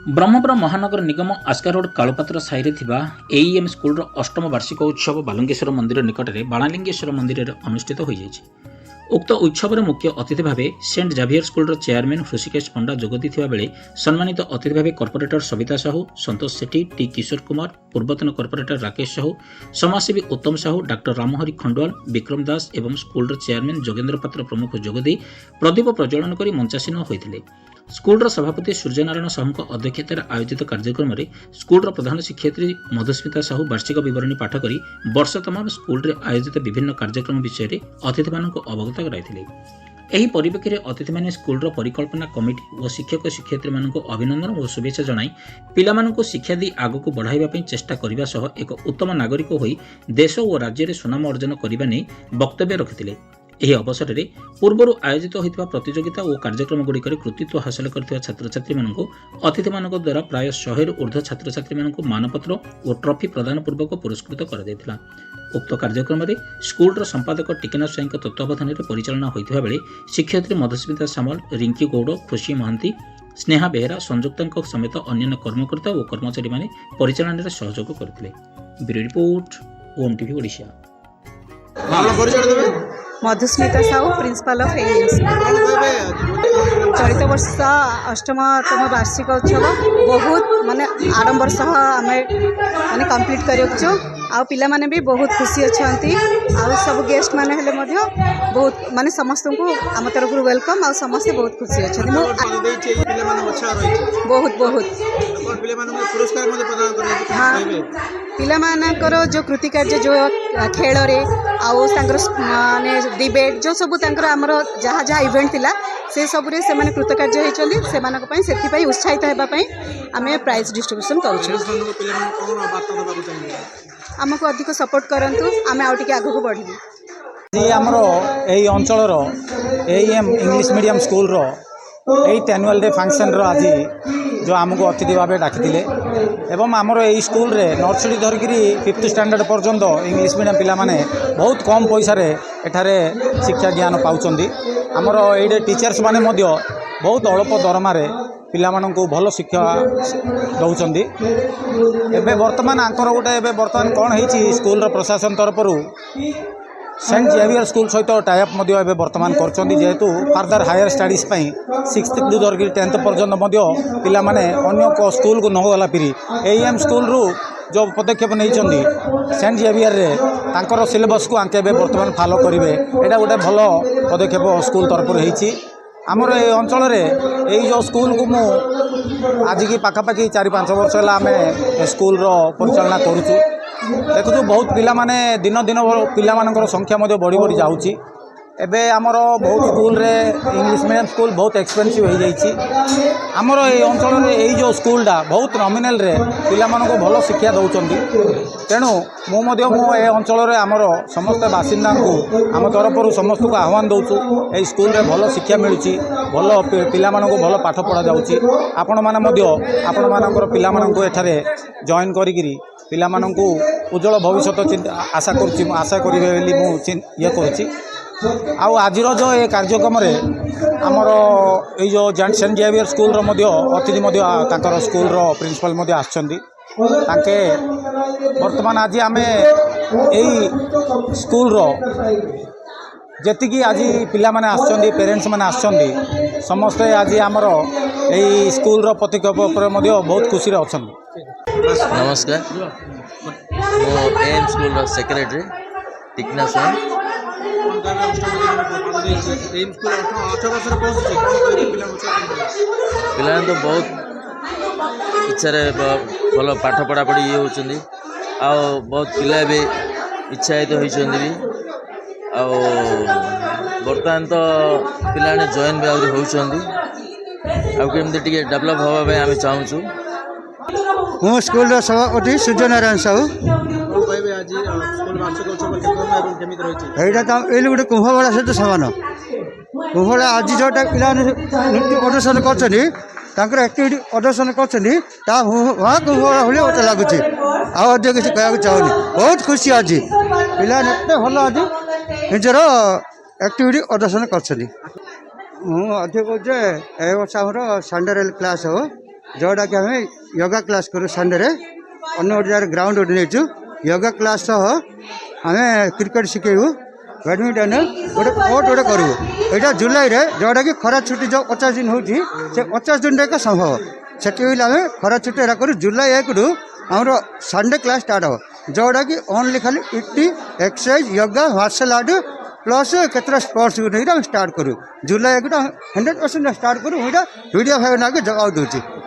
ब्रह्मपुर महानगर निगम आस्का रोड कालपात्र साहिरे थिबा AEM school अष्टम वार्षिक उत्सव बालंगेश्वर मंदिर निकट में बाणालिंगेश्वर मंदिर अनुष्ठित हो जाइए। उक्त उत्सव मुख्य अतिथि भाव saint Xavier school chairman Hrishikesh Panda जोगदी बेले सम्मानित अतिथि भाव कॉर्पोरेटर सविता साहू, संतोष सेठी, टी किशोर कुमार, पूर्वतन कॉर्पोरेटर राकेश साहू, समाजसेवी उत्तम साहू, डॉक्टर रामहरि खंडवाल, विक्रम दास एवं स्कूल चेयरमैन जोगेन्द्र पात्र प्रमुख जोगदी प्रदीप प्रज्वलन कर मंचासीन होते। स्कूल सभापति सूर्यनारायण साहू अध्यक्षतार आयोजित कार्यक्रम में स्कूल प्रधान शिक्षयित्री मधुस्मिता साहू वार्षिक बरणी पाठ कर वर्ष तमाम स्कूल आयोजित विभिन्न कार्यक्रम विषय में अतिथि अवगत कराइथिले। एही परिप्रेक्षी में अतिथि माने स्कूल परिकल्पना कमिटी और शिक्षक शिक्षयित्री मानक अभिनंदन और शुभेच्छा जणाई पिलामानंकु शिक्षा दी आगक बढ़ाइबा पई चेष्टा करबा सह एक उत्तम नागरिक होई देश और राज्य में सुनाम अर्जन करबा नै वक्तव्य रखिथिले। ଏହି ଅବସରରେ ପୂର୍ବରୁ ଆୟୋଜିତ ହୋଇଥିବା ପ୍ରତିଯୋଗିତା ଓ କାର୍ଯ୍ୟକ୍ରମଗୁଡ଼ିକରେ କୃତିତ୍ୱ ହାସଲ କରିଥିବା ଛାତ୍ରଛାତ୍ରୀମାନଙ୍କୁ ଅତିଥିମାନଙ୍କ ଦ୍ୱାରା ପ୍ରାୟ 100ରୁ ଊର୍ଦ୍ଧ୍ୱ ଛାତ୍ରଛାତ୍ରୀମାନଙ୍କୁ ମାନପତ୍ର ଓ ଟ୍ରଫି ପ୍ରଦାନ ପୂର୍ବକ ପୁରସ୍କୃତ କରାଯାଇଥିଲା। ଉକ୍ତ କାର୍ଯ୍ୟକ୍ରମରେ ସ୍କୁଲର ସମ୍ପାଦକ ଟିକେନାଥ ସ୍ୱାଇଁଙ୍କ ତତ୍ତ୍ୱାବଧାନରେ ପରିଚାଳନା ହୋଇଥିବା ବେଳେ ଶିକ୍ଷୟିତ୍ରୀ ମଧୁସ୍ମିତା ସାମଲ, ରିଙ୍କି ଗୌଡ଼, ଖୁସି ମହାନ୍ତି, ସ୍ନେହା ବେହେରା, ସଂଯୁକ୍ତାଙ୍କ ସମେତ ଅନ୍ୟାନ୍ୟ କର୍ମକର୍ତ୍ତା ଓ କର୍ମଚାରୀମାନେ ପରିଚାଳନାରେ ସହଯୋଗ କରିଥିଲେ। Bureau report OMTV Odisha. Madhusmita Sahu principal of AEM चलित वर्ष अष्टमतम वार्षिक उत्सव बहुत माने आडंबर सह आम माने कंप्लीट करूँ आ पिला माने भी बहुत खुशी अच्छा आ सब गेस्ट माने हेले मध्य बहुत माने समस्त को आम तरफ वेलकम आ समस्ते बहुत खुशी अच्छा बहुत बहुत हाँ पिला मानकर जो कृति कार्य जो खेल रे आउ माने डिबेट जो सब आमर जहाँ जहाँ इवेंट थिला से सब रे से माने कृतकार्य होइचली से मानक पई सेति पई उत्साहित हेबा पई आमे प्राइज डिस्ट्रीब्यूशन करूछु। आमको अधिक सपोर्ट करंतु आमे आउ टिके आगु को बढ़िबू। जी आमर एई अंचलर एईएम इंग्लिश मीडियम स्कूल रो 8th एनुअल डे फंक्शन रो आज जो आमको अतिथि भाव डाकिथिले एवं आमर एई स्कूल रे नर्सरी धरिकी 5th स्टैंडर्ड पर्यंत इंग्लिश मीडियम पिला माने बहुत कम पैसा रे एठारे शिक्षा ज्ञान पाउचंदी। आमर एडे टीचर्स माने मध्य बहुत अल्प दरमा रे पिला माननकु भल शिक्षा दउचंदी। एबे वर्तमान आंकर गोटे एबे वर्तमान कोन हेछि स्कूल रो प्रशासन तरफरु सेंट जेवियर स्कूल सहित टाइप बर्तमान करछंदी जेहेतु further higher studies 6th to 10th पर्यंत पिला माने अन्य को स्कूल को नगला पिरी एईएम स्कूल रु जो पदक्षेप नहीं सेंट जेवियर रे तांकर सिलेबस को आंके बर्तमान फॉलो करेंगे यहाँ गोटे भल पदक्षेप स्कूल तरफ होती। आमर ए अंचल रे जो स्कूल को मु आज की पाखापाखि 4-5 वर्ष है आम स्कूल रो परिचालना करुचु। देखु बहुत पिला माने दिन दिन पिला मानकर संख्या बढ़ी बढ़ी जाऊँगी। एबे आमर बहुत स्कूल रे इंग्लिश मीडियम स्कूल बहुत एक्सपेंसिव हो जाइए। आमर ये अंचल रे यही जो स्कूलटा बहुत नॉमिनल रे पिला मानक भल शिक्षा दौरान तेणु मो ए अंचल रे आमर समस्त बासिंदा को आम तरफ समस्त को आह्वान दौचु ए स्कूल रे भल शिक्षा मिलूँ भल पिला मानक भल पाठ पढ़ा जाउची। आपण मानकर पिला मानक एठारे जॉइन करिगिरी पिला मानक उज्जवल भविष्य आशा करिवे बोली मु ये करुच्ची। आउ आज जो ये कार्यक्रम रे आमर ये जो सेंट जेवियर स्कूल रो मध्य अतिथि तांकर स्कूल रो प्रिंसिपल मध्य आछंदी तांके वर्तमान आज आमे एई स्कूल रो जेतिकी आज पिला माने आछंदी पेरेंट्स माने आछंदी समस्त आज आमर एई स्कूल रो पदक्षेप पर मध्य बहुत खुशी रे अछंदी। नमस्कार मो एएम स्कूल रो सेक्रेटरी टिकनाथ स्वाई। पिला तो बहुत इच्छा भल पाठ पढ़ा पढ़ी ये होती आ बहुत पिला भी उत्साहित होती भी बर्तमान तो पिला जॉइन भी होती आमती टे डेभलप हाँवाई आम चाहूँ। मो स्कूल सभापति सूर्यनारायण साहू यहाँ तो ये गोटे कुंभमेला सहित सामान कुंभमेला आज जोटा पिला नृत्य प्रदर्शन कर एक्टिविटी प्रदर्शन कर कुंभमेला भाई मत लगुच आज किसी कह चाहूनी बहुत खुशी आज पिला एत भल आज निजर एक्टिविटी प्रदर्शन कर कहूँ ए वर्ष आमर संडेल क्लास हो जोटाकि आम योगा क्लास करूँ संडे अन्य गोटे जगह ग्राउंड गोटे नहीं योगा क्लास सह आम क्रिकेट शिखेबू बैडमिंटन गोटे कोर्ट गोटे करूँ यहाँ जुलाई रे जोटा कि खरा छुट्टी जो 50 दिन होती से 50 दिन एक संभव से आम खरा छुट्टी एरा करूँ जुलाई 1 रु आमर संडे क्लास स्टार्ट हो जोटा कि ओनली खाली इटी exercise yoga martial art plus केतटा स्पोर्ट्स को स्टार्ट करूँ जुलाई 1 100% स्टार्ट करूँ वीडियो फाइव ना जगह दूसरी